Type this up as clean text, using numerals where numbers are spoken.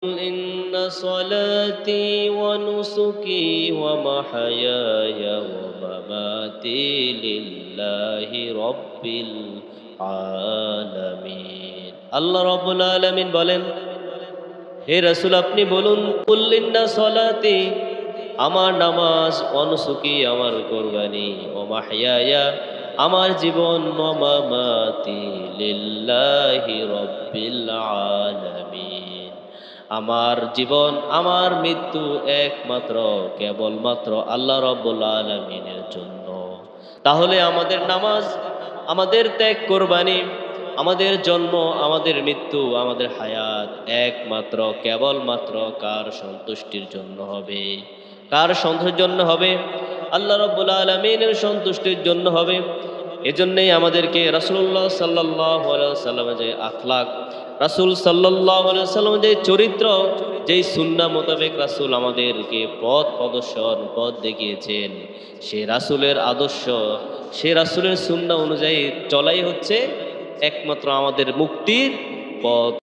إن صلاتي ونسكي ومحياي ومماتي لله رب العالمين আল্লাহ রাব্বুল আলামিন বলেন, হে রাসূল আপনি বলুন, কুল ইন্না সলাতি আমার নামাজ, অনুসুকি আমার কুরবানি, ও মাহইয়ায়া আমার জীবন, ও মামাতি লিল্লাহি রাব্বিল আলামিন আমার জীবন আমার মৃত্যু একমাত্র কেবলমাত্র আল্লাহ রাব্বুল আলামিনের জন্য। তাহলে আমাদের নামাজ, আমাদের ত্যাগ কোরবানি, আমাদের জন্ম, আমাদের মৃত্যু, আমাদের হায়াত একমাত্র কেবলমাত্র কার সন্তুষ্টির জন্য হবে? কার সন্তুষ্টির জন্য হবে? আল্লাহ রাব্বুল আলামিনের সন্তুষ্টির জন্য হবে। এজন্যই আমাদেরকে রাসূলুল্লাহ সাল্লাল্লাহু আলাইহি ওয়াসাল্লামের যে আখলাক, রাসূল সাল্লাল্লাহু আলাইহি ওয়াসাল্লামের যে চরিত্র, যেই সুন্নাহ মোতাবেক রাসূল আমাদেরকে পথ প্রদর্শন, পথ দেখিয়েছেন, সে রাসূলের আদর্শ, সে রাসূলের সুন্নাহ অনুযায়ী চলাই হচ্ছে একমাত্র আমাদের মুক্তির পথ।